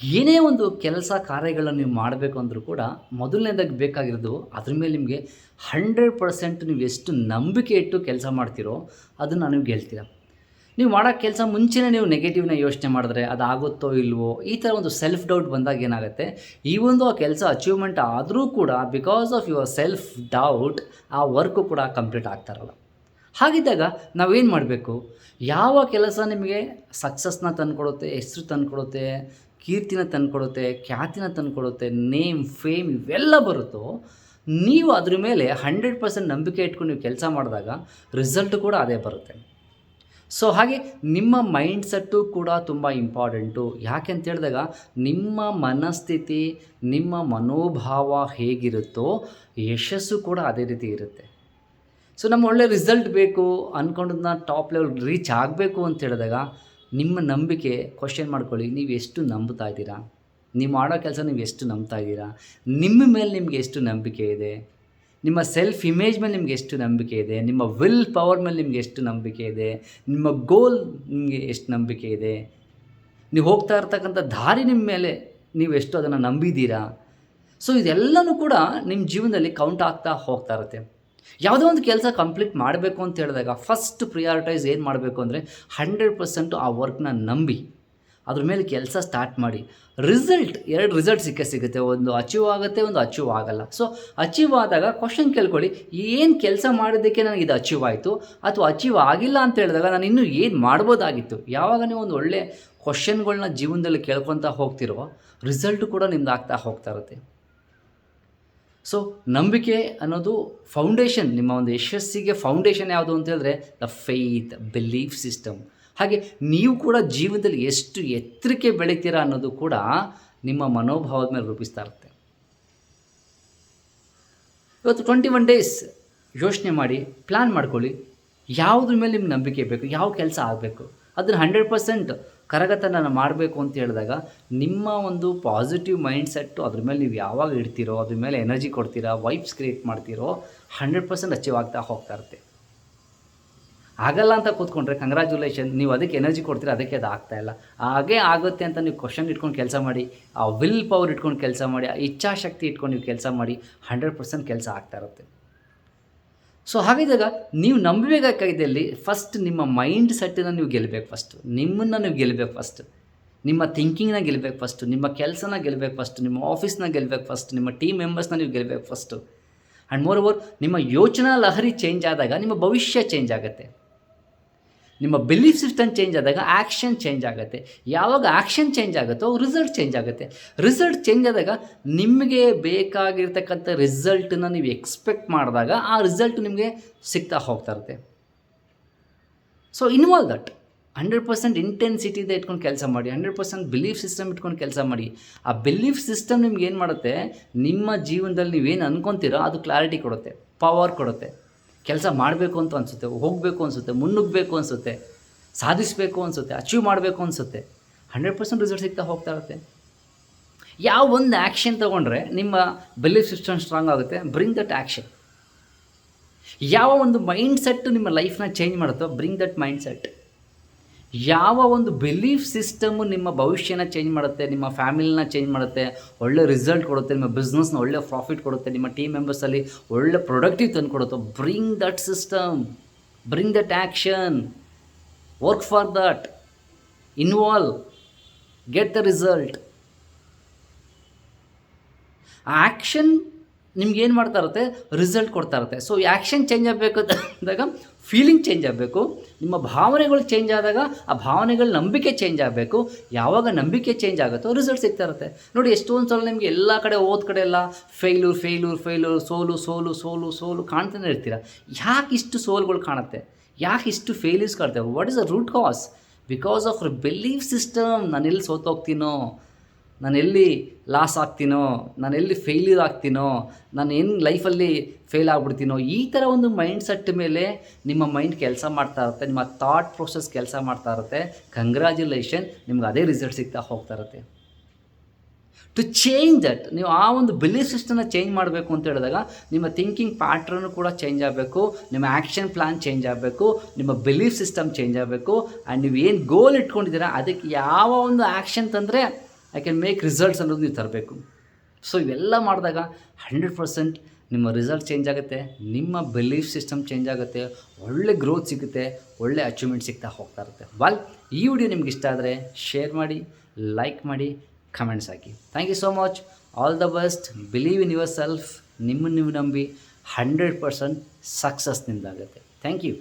ಏನೇ ಒಂದು ಕೆಲಸ ಕಾರ್ಯಗಳನ್ನು ನೀವು ಮಾಡಬೇಕು ಅಂದರೂ ಕೂಡ ಮೊದಲನೇದಾಗಿ ಬೇಕಾಗಿರೋದು ಅದ್ರ ಮೇಲೆ ನಿಮಗೆ 100% ನೀವು ಎಷ್ಟು ನಂಬಿಕೆ ಇಟ್ಟು ಕೆಲಸ ಮಾಡ್ತೀರೋ ಅದನ್ನು ನೀವು ಗೆಲ್ತೀರ. ನೀವು ಮಾಡೋ ಕೆಲಸ ಮುಂಚೆನೇ ನೀವು ನೆಗೆಟಿವ್ನ ಯೋಚನೆ ಮಾಡಿದ್ರೆ ಅದಾಗುತ್ತೋ ಇಲ್ವೋ ಈ ಥರ ಒಂದು ಸೆಲ್ಫ್ ಡೌಟ್ ಬಂದಾಗ ಏನಾಗುತ್ತೆ, ಈ ಒಂದು ಆ ಕೆಲಸ ಅಚೀವ್ಮೆಂಟ್ ಆದರೂ ಕೂಡ because of your self doubt ಆ ವರ್ಕು ಕೂಡ ಕಂಪ್ಲೀಟ್ ಆಗ್ತಾರಲ್ಲ. ಹಾಗಿದ್ದಾಗ ನಾವೇನು ಮಾಡಬೇಕು? ಯಾವ ಕೆಲಸ ನಿಮಗೆ ಸಕ್ಸಸ್ನ ತಂದುಕೊಡುತ್ತೆ, ಹೆಸರು ತಂದುಕೊಡುತ್ತೆ, ಕೀರ್ತಿನ ತಂದುಕೊಡುತ್ತೆ, ಖ್ಯಾತಿನ ತಂದುಕೊಡುತ್ತೆ, ನೇಮ್, ಫೇಮ್ ಇವೆಲ್ಲ ಬರುತ್ತೋ ನೀವು ಅದ್ರ ಮೇಲೆ 100% ನಂಬಿಕೆ ಇಟ್ಕೊಂಡು ನೀವು ಕೆಲಸ ಮಾಡಿದಾಗ ರಿಸಲ್ಟು ಕೂಡ ಅದೇ ಬರುತ್ತೆ. ಸೊ ಹಾಗೆ ನಿಮ್ಮ ಮೈಂಡ್ಸೆಟ್ಟು ಕೂಡ ತುಂಬ ಇಂಪಾರ್ಟೆಂಟು. ಯಾಕೆ ಅಂತ ಹೇಳಿದಾಗ ನಿಮ್ಮ ಮನಸ್ಥಿತಿ, ನಿಮ್ಮ ಮನೋಭಾವ ಹೇಗಿರುತ್ತೋ ಯಶಸ್ಸು ಕೂಡ ಅದೇ ರೀತಿ ಇರುತ್ತೆ. ಸೊ ನಮ್ಮ ಒಳ್ಳೆ ರಿಸಲ್ಟ್ ಬೇಕು ಅಂದ್ಕೊಂಡದನ್ನ ಟಾಪ್ ಲೆವೆಲ್ ರೀಚ್ ಆಗಬೇಕು ಅಂತ ಹೇಳಿದಾಗ ನಿಮ್ಮ ನಂಬಿಕೆ ಕ್ವಶ್ಚನ್ ಮಾಡ್ಕೊಳ್ಳಿ. ನೀವು ಎಷ್ಟು ನಂಬ್ತಾ ಇದ್ದೀರಾ? ನೀವು ಮಾಡೋ ಕೆಲಸ ನೀವು ಎಷ್ಟು ನಂಬ್ತಾ ಇದ್ದೀರಾ? ನಿಮ್ಮ ಮೇಲೆ ನಿಮಗೆ ಎಷ್ಟು ನಂಬಿಕೆ ಇದೆ? ನಿಮ್ಮ ಸೆಲ್ಫ್ ಇಮೇಜ್ ಮೇಲೆ ನಿಮಗೆ ಎಷ್ಟು ನಂಬಿಕೆ ಇದೆ? ನಿಮ್ಮ ವಿಲ್ ಪವರ್ ಮೇಲೆ ನಿಮಗೆ ಎಷ್ಟು ನಂಬಿಕೆ ಇದೆ? ನಿಮ್ಮ ಗೋಲ್ ನಿಮಗೆ ಎಷ್ಟು ನಂಬಿಕೆ ಇದೆ? ನೀವು ಹೋಗ್ತಾ ಇರ್ತಕ್ಕಂಥ ದಾರಿ ನಿಮ್ಮ ಮೇಲೆ ನೀವು ಎಷ್ಟು ಅದನ್ನು ನಂಬಿದ್ದೀರಾ? ಸೊ ಇದೆಲ್ಲನೂ ಕೂಡ ನಿಮ್ಮ ಜೀವನದಲ್ಲಿ ಕೌಂಟ್ ಆಗ್ತಾ ಹೋಗ್ತಾ ಇರುತ್ತೆ. ಯಾವುದೋ ಒಂದು ಕೆಲಸ ಕಂಪ್ಲೀಟ್ ಮಾಡಬೇಕು ಅಂತ ಹೇಳಿದಾಗ ಫಸ್ಟ್ ಪ್ರಿಯಾರಿಟೈಸ್ ಏನು ಮಾಡಬೇಕು ಅಂದರೆ 100% ಆ ವರ್ಕ್ನ ನಂಬಿ ಅದ್ರ ಮೇಲೆ ಕೆಲಸ ಸ್ಟಾರ್ಟ್ ಮಾಡಿ. ಎರಡು ರಿಸಲ್ಟ್ ಸಿಗುತ್ತೆ. ಒಂದು ಅಚೀವ್ ಆಗುತ್ತೆ, ಒಂದು ಅಚೀವ್ ಆಗಲ್ಲ. ಸೊ ಅಚೀವ್ ಆದಾಗ ಕ್ವಶನ್ ಕೇಳ್ಕೊಳ್ಳಿ, ಏನು ಕೆಲಸ ಮಾಡಿದ್ದಕ್ಕೆ ನನಗೆ ಇದು ಅಚೀವ್ ಆಯಿತು, ಅಥವಾ ಅಚೀವ್ ಆಗಿಲ್ಲ ಅಂತ ಹೇಳಿದಾಗ ನಾನು ಇನ್ನೂ ಏನು ಮಾಡ್ಬೋದಾಗಿತ್ತು. ಯಾವಾಗ ನೀವು ಒಂದು ಒಳ್ಳೆ ಕ್ವಶನ್ಗಳನ್ನ ಜೀವನದಲ್ಲಿ ಕೇಳ್ಕೊತಾ ಹೋಗ್ತಿರೋ ರಿಸಲ್ಟು ಕೂಡ ನಿಮ್ದು ಆಗ್ತಾ ಹೋಗ್ತಾ ಇರುತ್ತೆ. ಸೊ ನಂಬಿಕೆ ಅನ್ನೋದು ಫೌಂಡೇಶನ್, ನಿಮ್ಮ ಒಂದು ಯಶಸ್ಸಿಗೆ ಫೌಂಡೇಶನ್ ಯಾವುದು ಅಂತ ಹೇಳಿದ್ರೆ ದ ಫೇತ್, ಬಿಲೀಫ್ ಸಿಸ್ಟಮ್. ಹಾಗೆ ನೀವು ಕೂಡ ಜೀವನದಲ್ಲಿ ಎಷ್ಟು ಎತ್ತರಕ್ಕೆ ಬೆಳೀತೀರಾ ಅನ್ನೋದು ಕೂಡ ನಿಮ್ಮ ಮನೋಭಾವದ ಮೇಲೆ ರೂಪಿಸ್ತಾ ಇರುತ್ತೆ. ಇವತ್ತು 21 ಡೇಸ್ ಯೋಚನೆ ಮಾಡಿ, ಪ್ಲ್ಯಾನ್ ಮಾಡ್ಕೊಳ್ಳಿ, ಯಾವುದ್ರ ಮೇಲೆ ನಿಮ್ಗೆ ನಂಬಿಕೆ ಬೇಕು, ಯಾವ ಕೆಲಸ ಆಗಬೇಕು, ಅದನ್ನು 100% ಕರಗತನ ಮಾಡಬೇಕು ಅಂತ ಹೇಳಿದಾಗ ನಿಮ್ಮ ಒಂದು ಪಾಸಿಟಿವ್ ಮೈಂಡ್ಸೆಟ್ಟು ಅದ್ರ ಮೇಲೆ ನೀವು ಯಾವಾಗ ಇಡ್ತೀರೋ, ಅದ್ರ ಮೇಲೆ ಎನರ್ಜಿ ಕೊಡ್ತೀರಾ, ವೈಬ್ಸ್ ಕ್ರಿಯೇಟ್ ಮಾಡ್ತೀರೋ 100% ಅಚೀವ್ ಆಗ್ತಾ ಹೋಗ್ತಾ ಇರುತ್ತೆ. ಆಗಲ್ಲ ಅಂತ ಕೂತ್ಕೊಂಡ್ರೆ ಕಂಗ್ರ್ಯಾಚುಲೇಷನ್, ನೀವು ಅದಕ್ಕೆ ಎನರ್ಜಿ ಕೊಡ್ತೀರಾ, ಅದಕ್ಕೆ ಅದು ಆಗ್ತಾಯಿಲ್ಲ. ಹಾಗೇ ಆಗುತ್ತೆ ಅಂತ ನೀವು ಕ್ವಶನ್ ಇಟ್ಕೊಂಡು ಕೆಲಸ ಮಾಡಿ, ಆ ವಿಲ್ ಪವರ್ ಇಟ್ಕೊಂಡು ಕೆಲಸ ಮಾಡಿ, ಆ ಇಚ್ಛಾಶಕ್ತಿ ಇಟ್ಕೊಂಡು ನೀವು ಕೆಲಸ ಮಾಡಿ 100% ಕೆಲಸ ಆಗ್ತಾ ಇರುತ್ತೆ. ಸೊ ಹಾಗಿದ್ದಾಗ ನೀವು ನಂಬಬೇಕಾಗಿದ್ದಲ್ಲಿ ಫಸ್ಟ್ ನಿಮ್ಮ ಮೈಂಡ್ ಸೆಟ್ಟನ್ನು ನೀವು ಗೆಲ್ಲಬೇಕು. ನಿಮ್ಮನ್ನು ನೀವು ಗೆಲ್ಲಬೇಕು. ನಿಮ್ಮ ಥಿಂಕಿಂಗ್ನ ಗೆಲ್ಲಬೇಕು. ನಿಮ್ಮ ಕೆಲಸನ ಗೆಲ್ಲಬೇಕು. ನಿಮ್ಮ ಆಫೀಸ್ನ ಗೆಲ್ಲಬೇಕು. ನಿಮ್ಮ ಟೀಮ್ ಮೆಂಬರ್ಸ್ನ ನೀವು ಗೆಲ್ಲಬೇಕು ಆ್ಯಂಡ್ ಮೋರ್ ಓವರ್ ನಿಮ್ಮ ಯೋಚನಾ ಲಹರಿ ಚೇಂಜ್ ಆದಾಗ ನಿಮ್ಮ ಭವಿಷ್ಯ ಚೇಂಜ್ ಆಗುತ್ತೆ. ನಿಮ್ಮ ಬಿಲೀಫ್ ಸಿಸ್ಟಮ್ ಚೇಂಜ್ ಆದಾಗ ಆ್ಯಕ್ಷನ್ ಚೇಂಜ್ ಆಗುತ್ತೆ. ಯಾವಾಗ ಆ್ಯಕ್ಷನ್ ಚೇಂಜ್ ಆಗುತ್ತೋ ರಿಸಲ್ಟ್ ಚೇಂಜ್ ಆಗುತ್ತೆ. ರಿಸಲ್ಟ್ ಚೇಂಜ್ ಆದಾಗ ನಿಮಗೆ ಬೇಕಾಗಿರ್ತಕ್ಕಂಥ ರಿಸಲ್ಟನ್ನು ನೀವು ಎಕ್ಸ್ಪೆಕ್ಟ್ ಮಾಡಿದಾಗ ಆ ರಿಸಲ್ಟ್ ನಿಮಗೆ ಸಿಗ್ತಾ ಹೋಗ್ತಾ ಇರುತ್ತೆ. ಸೊ ಇನ್ವಾಲ್ವ್ ದಟ್ 100% ಇಂಟೆನ್ಸಿಟಿಯಿಂದ ಇಟ್ಕೊಂಡು ಕೆಲಸ ಮಾಡಿ, 100% ಬಿಲೀಫ್ ಸಿಸ್ಟಮ್ ಇಟ್ಕೊಂಡು ಕೆಲಸ ಮಾಡಿ. ಆ ಬಿಲೀಫ್ ಸಿಸ್ಟಮ್ ನಿಮ್ಗೆ ಏನು ಮಾಡುತ್ತೆ, ನಿಮ್ಮ ಜೀವನದಲ್ಲಿ ನೀವೇನು ಅಂದ್ಕೊತೀರೋ ಅದು ಕ್ಲಾರಿಟಿ ಕೊಡುತ್ತೆ, ಪವರ್ ಕೊಡುತ್ತೆ. ಕೆಲಸ ಮಾಡಬೇಕು ಅಂತ ಅನಿಸುತ್ತೆ, ಹೋಗಬೇಕು ಅನಿಸುತ್ತೆ, ಮುನ್ನುಗ್ಗಬೇಕು ಅನಿಸುತ್ತೆ, ಸಾಧಿಸಬೇಕು ಅನಿಸುತ್ತೆ, ಅಚೀವ್ ಮಾಡಬೇಕು ಅನಿಸುತ್ತೆ. 100% ರಿಸಲ್ಟ್ ಸಿಗ್ತಾ ಹೋಗ್ತಾ ಇರುತ್ತೆ. ಯಾವ ಒಂದು ಆ್ಯಕ್ಷನ್ ತೊಗೊಂಡ್ರೆ ನಿಮ್ಮ ಬಿಲೀಫ್ ಸಿಸ್ಟಮ್ ಸ್ಟ್ರಾಂಗ್ ಆಗುತ್ತೆ, ಬ್ರಿಂಗ್ ದಟ್ ಆ್ಯಕ್ಷನ್. ಯಾವ ಒಂದು ಮೈಂಡ್ ಸೆಟ್ಟು ನಿಮ್ಮ ಲೈಫ್ನ ಚೇಂಜ್ ಮಾಡುತ್ತೋ, ಬ್ರಿಂಗ್ ದಟ್ ಮೈಂಡ್ ಸೆಟ್. ಯಾವ ಒಂದು ಬಿಲೀಫ್ ಸಿಸ್ಟಮು ನಿಮ್ಮ ಭವಿಷ್ಯನ ಚೇಂಜ್ ಮಾಡುತ್ತೆ, ನಿಮ್ಮ ಫ್ಯಾಮಿಲಿನ ಚೇಂಜ್ ಮಾಡುತ್ತೆ, ಒಳ್ಳೆ ರಿಸಲ್ಟ್ ಕೊಡುತ್ತೆ, ನಿಮ್ಮ ಬಿಸ್ನೆಸ್ನ ಒಳ್ಳೆ ಪ್ರಾಫಿಟ್ ಕೊಡುತ್ತೆ, ನಿಮ್ಮ ಟೀಮ್ ಮೆಂಬರ್ಸಲ್ಲಿ ಒಳ್ಳೆ ಪ್ರೊಡಕ್ಟಿವ್ ತಂದು ಕೊಡುತ್ತೋ, bring that system, bring that action, work for that, involve, get the result. ಆ ಆ್ಯಕ್ಷನ್ ನಿಮ್ಗೇನು ಮಾಡ್ತಾ ಇರುತ್ತೆ, ರಿಸಲ್ಟ್ ಕೊಡ್ತಾ ಇರುತ್ತೆ. ಸೊ ಆ್ಯಕ್ಷನ್ ಚೇಂಜ್ ಆಗಬೇಕು ಅಂದಾಗ ಫೀಲಿಂಗ್ ಚೇಂಜ್ ಆಗಬೇಕು, ನಿಮ್ಮ ಭಾವನೆಗಳು ಚೇಂಜ್ ಆದಾಗ ಆ ಭಾವನೆಗಳ ನಂಬಿಕೆ ಚೇಂಜ್ ಆಗಬೇಕು. ಯಾವಾಗ ನಂಬಿಕೆ ಚೇಂಜ್ ಆಗುತ್ತೋ ರಿಸಲ್ಟ್ ಸಿಗ್ತಾ ಇರುತ್ತೆ. ನೋಡಿ, ಎಷ್ಟೊಂದು ಸಲ ನಿಮಗೆ ಎಲ್ಲ ಕಡೆ ಹೋದ ಕಡೆ ಎಲ್ಲ ಫೇಲ್ಯೂರ್, ಸೋಲು ಕಾಣ್ತಾನೆ ಇರ್ತೀರ. ಯಾಕೆ ಇಷ್ಟು ಸೋಲುಗಳು ಕಾಣುತ್ತೆ, ಯಾಕೆ ಇಷ್ಟು ಫೇಲ್ಯೂರ್ಸ್ ಕಾಣ್ತೇವೆ? What is the root cause? Because of belief system. ನಾನೆಲ್ಲಿ ಸೋತೋಗ್ತೀನೋ, ನಾನೆಲ್ಲಿ ಲಾಸ್ ಆಗ್ತೀನೋ, ನಾನೆಲ್ಲಿ ಫೇಲ್ಯೂರ್ ಆಗ್ತೀನೋ, ನಾನು ಏನು ಲೈಫಲ್ಲಿ ಫೇಲ್ ಆಗ್ಬಿಡ್ತೀನೋ, ಈ ಥರ ಒಂದು ಮೈಂಡ್ ಸೆಟ್ ಮೇಲೆ ನಿಮ್ಮ ಮೈಂಡ್ ಕೆಲಸ ಮಾಡ್ತಾ ಇರುತ್ತೆ, ನಿಮ್ಮ ಥಾಟ್ ಪ್ರೊಸೆಸ್ ಕೆಲಸ ಮಾಡ್ತಾ ಇರುತ್ತೆ. ಕಂಗ್ರ್ಯಾಚುಲೇಷನ್, ನಿಮ್ಗೆ ಅದೇ ರಿಸಲ್ಟ್ ಸಿಗ್ತಾ ಹೋಗ್ತಾ ಇರುತ್ತೆ. ಟು ಚೇಂಜ್ ದಟ್, ನೀವು ಆ ಒಂದು ಬಿಲೀಫ್ ಸಿಸ್ಟಮ್ನ ಚೇಂಜ್ ಮಾಡಬೇಕು ಅಂತ ಹೇಳಿದಾಗ ನಿಮ್ಮ ಥಿಂಕಿಂಗ್ ಪ್ಯಾಟ್ರನ್ನು ಕೂಡ ಚೇಂಜ್ ಆಗಬೇಕು, ನಿಮ್ಮ ಆ್ಯಕ್ಷನ್ ಪ್ಲ್ಯಾನ್ ಚೇಂಜ್ ಆಗಬೇಕು, ನಿಮ್ಮ ಬಿಲೀಫ್ ಸಿಸ್ಟಮ್ ಚೇಂಜ್ ಆಗಬೇಕು. ಆ್ಯಂಡ್ ನೀವು ಏನು ಗೋಲ್ ಇಟ್ಕೊಂಡಿದ್ದೀರಾ ಅದಕ್ಕೆ ಯಾವ ಒಂದು ಆ್ಯಕ್ಷನ್ ತಂದರೆ ಐ ಕ್ಯಾನ್ ಮೇಕ್ ರಿಸಲ್ಟ್ಸ್ ಅನ್ನೋದು ನೀವು ತರಬೇಕು. ಸೊ ಇವೆಲ್ಲ ಮಾಡಿದಾಗ 100% ನಿಮ್ಮ ರಿಸಲ್ಟ್ ಚೇಂಜ್ ಆಗುತ್ತೆ, ನಿಮ್ಮ ಬಿಲೀಫ್ ಸಿಸ್ಟಮ್ ಚೇಂಜ್ ಆಗುತ್ತೆ, ಒಳ್ಳೆ ಗ್ರೋತ್ ಸಿಗುತ್ತೆ, ಒಳ್ಳೆ ಅಚೀವ್ಮೆಂಟ್ ಸಿಗ್ತಾ ಹೋಗ್ತಾ ಇರುತ್ತೆ. ಈ ವಿಡಿಯೋ ನಿಮ್ಗೆ ಇಷ್ಟ ಆದರೆ ಶೇರ್ ಮಾಡಿ, ಲೈಕ್ ಮಾಡಿ, ಕಮೆಂಟ್ಸ್ ಹಾಕಿ. Thank you so much. All the best. Believe in yourself. ನಿಮ್ಮನ್ನು ನೀವು ನಂಬಿ 100% ಸಕ್ಸಸ್ ನಿಮ್ದಾಗುತ್ತೆ. Thank you.